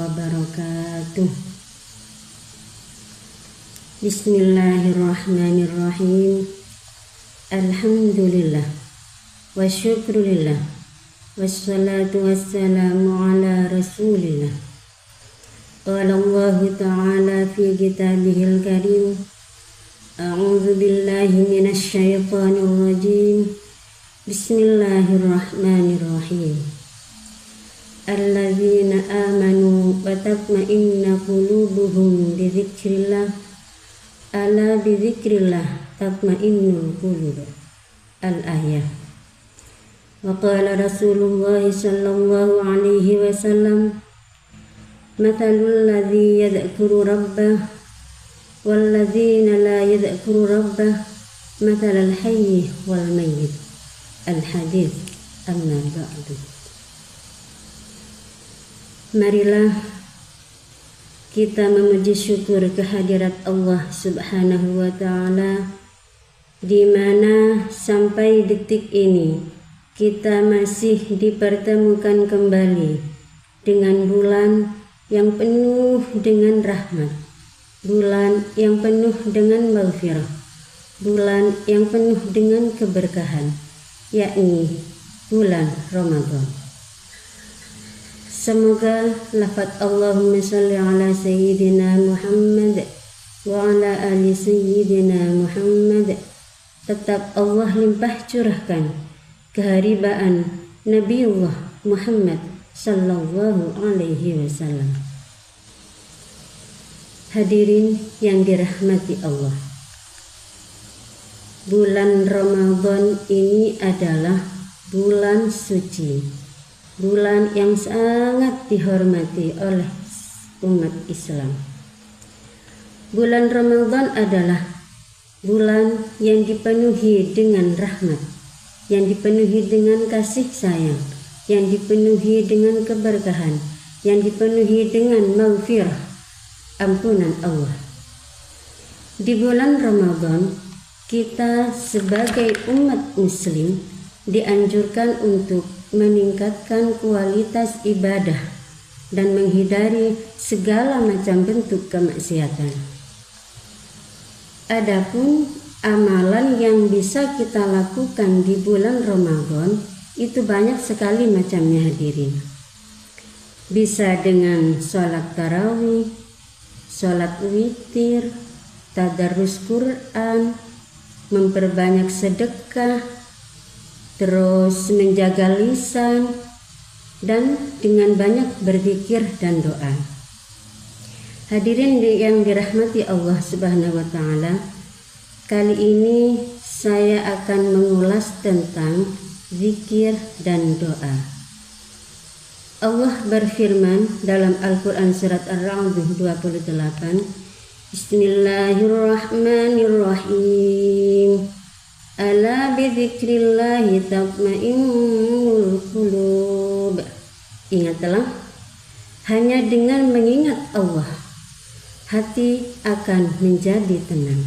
wabarakatuh. Bismillahirrahmanirrahim. Alhamdulillah wa syukrulillah wassalatu wassalamu ala rasulillah. Qala Allah ta'ala fi kitabihil karim, a'udzu billahi minasy syaithanir rajim. Bismillahirrahmanirrahim. Alladzina amanu wa tatma'innu qulubuhum bi dzikrillah. Ala bi dzikrillah tatma'innul qulub. Al-ayah. Wa qala Rasulullah sallallahu alaihi wasallam, mathalul ladzi yadhkuru rabbah wal ladzina la yadhkuru rabbah mathalal hayy wal mayyit. Al-hadits. Amma ba'du. Marilah kita memuji syukur kehadirat Allah Subhanahu wa ta'ala, di mana sampai detik ini kita masih dipertemukan kembali dengan bulan yang penuh dengan rahmat, bulan yang penuh dengan maghfirah, bulan yang penuh dengan keberkahan, yakni bulan Ramadan. Semoga lafaz Allahumma shalli ala sayyidina Muhammad wa ala ali sayyidina Muhammad tetap Allah limpah curahkan keharibaan Nabiullah Muhammad sallallahu alaihi wasallam. Hadirin yang dirahmati Allah, bulan Ramadan ini adalah bulan suci, bulan yang sangat dihormati oleh umat Islam. Bulan Ramadan adalah bulan yang dipenuhi dengan rahmat, yang dipenuhi dengan kasih sayang, yang dipenuhi dengan keberkahan, yang dipenuhi dengan maghfirah, ampunan Allah. Di bulan Ramadan, kita sebagai umat muslim dianjurkan untuk meningkatkan kualitas ibadah dan menghindari segala macam bentuk kemaksiatan. Adapun amalan yang bisa kita lakukan di bulan Ramadan itu banyak sekali macamnya, hadirin. Bisa dengan sholat tarawih, sholat witir, tadarus Quran, memperbanyak sedekah, terus menjaga lisan, dan dengan banyak berzikir dan doa. Hadirin yang dirahmati Allah Subhanahu wa ta'ala, kali ini saya akan mengulas tentang zikir dan doa. Allah berfirman dalam Al-Quran surat Ar-Ra'd 28, Bismillahirrahmanirrahim. Ala bidzikrillahi tatma'innul qulub. Ingatlah, hanya dengan mengingat Allah, hati akan menjadi tenang.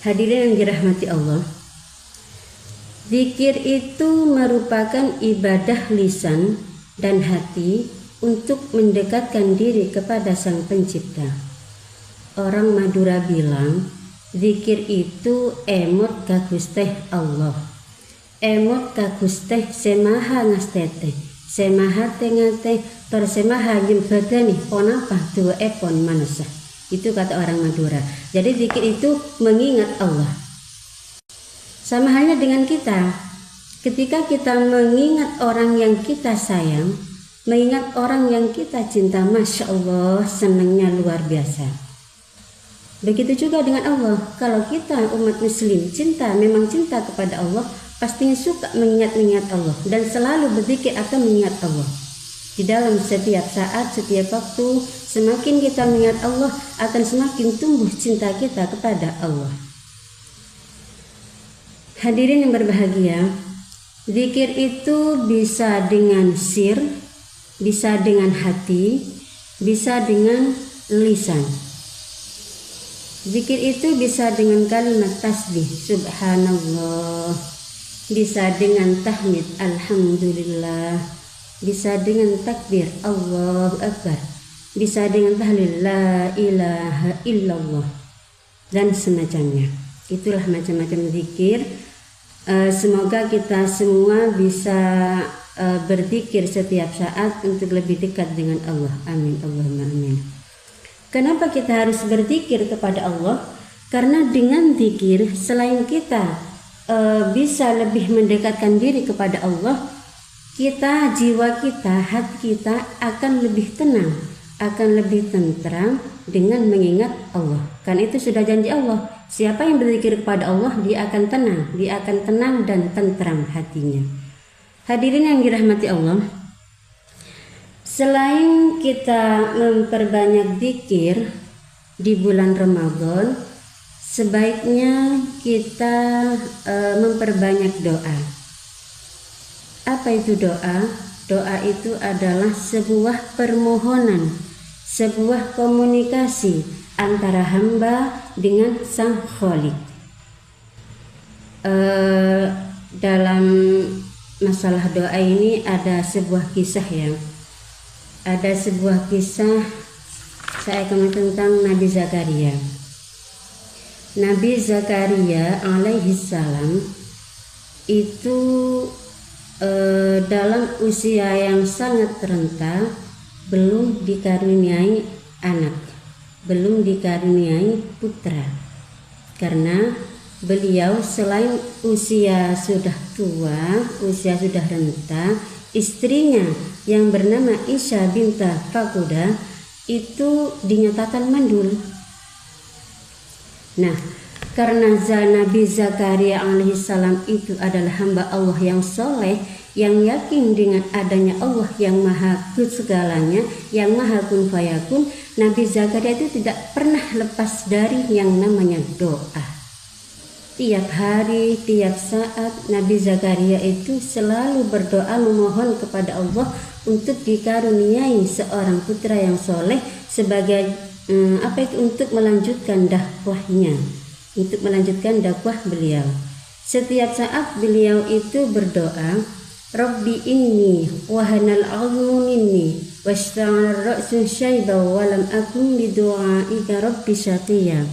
Hadirin yang dirahmati Allah, zikir itu merupakan ibadah lisan dan hati untuk mendekatkan diri kepada Sang Pencipta. Orang Madura bilang, zikir itu emot ka Gusteh Allah. Emot ka Gusteh semaha ngastete, semaha tengate, persemaha jembadani ponapa dua epon manusia. Itu kata orang Madura. Jadi zikir itu mengingat Allah. Sama halnya dengan kita. Ketika kita mengingat orang yang kita sayang, mengingat orang yang kita cinta, Masya Allah, senangnya luar biasa. Begitu juga dengan Allah. Kalau kita umat muslim memang cinta kepada Allah, pastinya suka mengingat-ingat Allah dan selalu berzikir atau mengingat Allah. Di dalam setiap saat, setiap waktu, semakin kita mengingat Allah, akan semakin tumbuh cinta kita kepada Allah. Hadirin yang berbahagia, zikir itu bisa dengan sir, bisa dengan hati, bisa dengan lisan. Zikir itu bisa dengan kalimat tasbih subhanallah, bisa dengan tahmid alhamdulillah, bisa dengan takbir Allahu Akbar, bisa dengan tahlil la ilaha illallah dan semacamnya. Itulah macam-macam zikir. Semoga kita semua bisa berzikir setiap saat untuk lebih dekat dengan Allah. Amin Allahumma amin. Kenapa kita harus berzikir kepada Allah? Karena dengan zikir selain kita bisa lebih mendekatkan diri kepada Allah, jiwa kita, hati kita akan lebih tenang, akan lebih tentram dengan mengingat Allah. Kan itu sudah janji Allah, siapa yang berzikir kepada Allah dia akan tenang dan tentram hatinya. Hadirin yang dirahmati Allah, selain kita memperbanyak zikir di bulan Ramadan, sebaiknya kita memperbanyak doa. Apa itu doa? Doa itu adalah sebuah permohonan, sebuah komunikasi antara hamba dengan Sang Khalik. Dalam masalah doa ini ada sebuah kisah saya akan tentang Nabi Zakaria. Nabi Zakaria alaihissalam itu dalam usia yang sangat renta, belum dikaruniai anak, belum dikaruniai putra, karena beliau selain usia sudah tua, usia sudah renta, istrinya yang bernama Isha binta Fakuda itu dinyatakan mandul. Nah, karena Nabi Zakaria alaihissalam itu adalah hamba Allah yang soleh, yang yakin dengan adanya Allah yang maha segalanya, yang maha kun fayakun, Nabi Zakaria itu tidak pernah lepas dari yang namanya doa. Tiap hari, tiap saat Nabi Zakaria itu selalu berdoa memohon kepada Allah untuk dikaruniai seorang putra yang soleh sebagai untuk melanjutkan dakwahnya, untuk melanjutkan dakwah beliau. Setiap saat beliau itu berdoa, Rabbi inni wahanal 'azmu minni washta'ala ra'su syaiba wa lam akun bidu'aika rabbi syaqiyya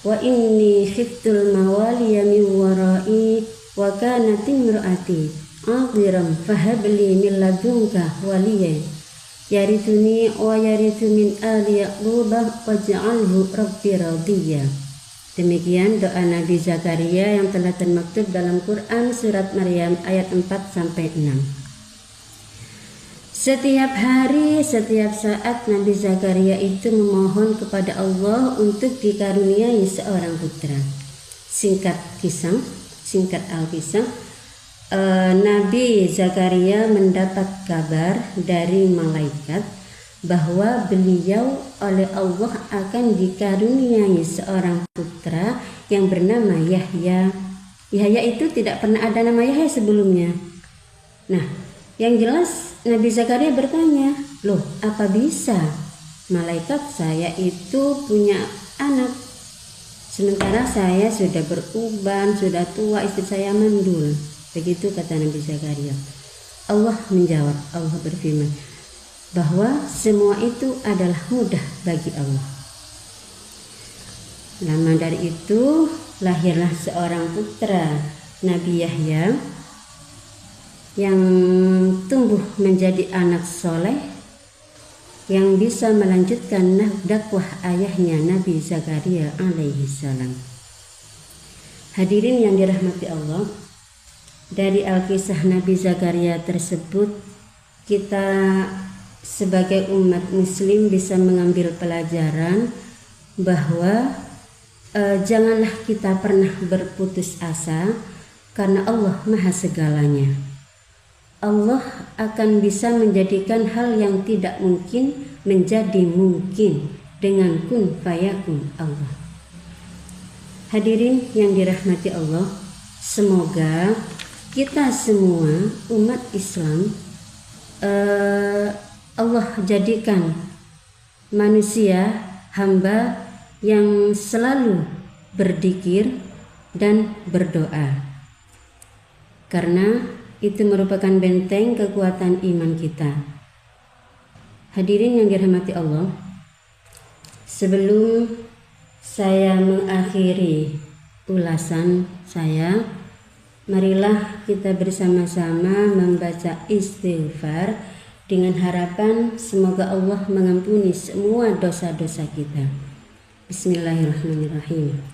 wa inni khiftul mawaliya min wara'i wa kanat imra'ati 'aqiran fahabli min ladunka waliyya yarithuni wa yarithu min ali ya'qub waj'alhu rabbi radiyya. Demikian doa Nabi Zakaria yang telah termaktub dalam Quran surat Maryam ayat 4-6. Setiap hari, setiap saat Nabi Zakaria itu memohon kepada Allah untuk dikaruniai seorang putra. Singkat Alkisah, Nabi Zakaria mendapat kabar dari malaikat bahwa beliau oleh Allah akan dikaruniai seorang putra yang bernama Yahya. Yahya itu tidak pernah ada nama Yahya sebelumnya. Nah, yang jelas Nabi Zakaria bertanya, loh apa bisa malaikat saya itu punya anak, sementara saya sudah beruban, sudah tua, istri saya mandul. Begitu kata Nabi Zakaria. Allah menjawab, Allah berfirman bahwa semua itu adalah mudah bagi Allah. Lama dari itu lahirlah seorang putra Nabi Yahya yang tumbuh menjadi anak soleh yang bisa melanjutkan dakwah ayahnya Nabi Zakaria alaihissalam. Hadirin yang dirahmati Allah, dari Alkisah Nabi Zakaria tersebut kita sebagai umat muslim bisa mengambil pelajaran bahwa janganlah kita pernah berputus asa, karena Allah maha segalanya. Allah akan bisa menjadikan hal yang tidak mungkin menjadi mungkin dengan kun fayakun Allah. Hadirin yang dirahmati Allah, semoga kita semua umat Islam Allah jadikan manusia hamba yang selalu berzikir dan berdoa, karena Itu merupakan benteng kekuatan iman kita. Hadirin yang dirahmati Allah, sebelum saya mengakhiri ulasan saya, marilah kita bersama-sama membaca istighfar dengan harapan semoga Allah mengampuni semua dosa-dosa kita. Bismillahirrahmanirrahim.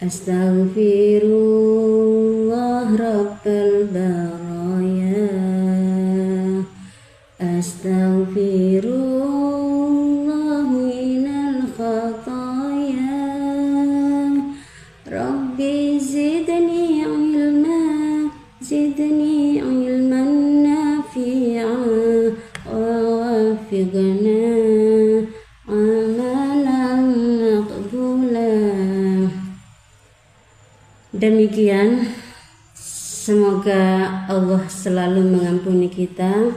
Astaghfirullah Rabbal baraya, astaghfirullah minal khataya, Rabbi zidni ilman nafi'an wafiqna amalan maqbulan. Demikian, semoga Allah selalu mengampuni kita.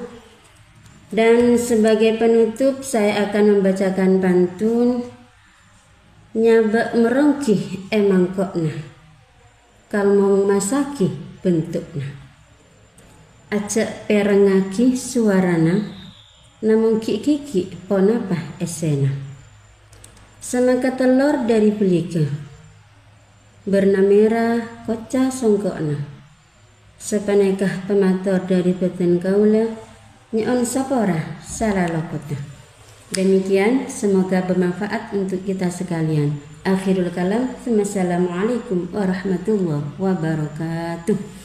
Dan sebagai penutup saya akan membacakan pantun nyabak merongkih emang kokna, kal mau masaki bentukna, acak perengaki suarana, namun kiki ponapah esena, semangka telur dari pelika, bernamera koca songkokna, sepanekah pemator dari peten kaula, nyon sapora salah lokotna. Demikian, semoga bermanfaat untuk kita sekalian. Akhirul kalam, wassalamualaikum warahmatullahi wabarakatuh.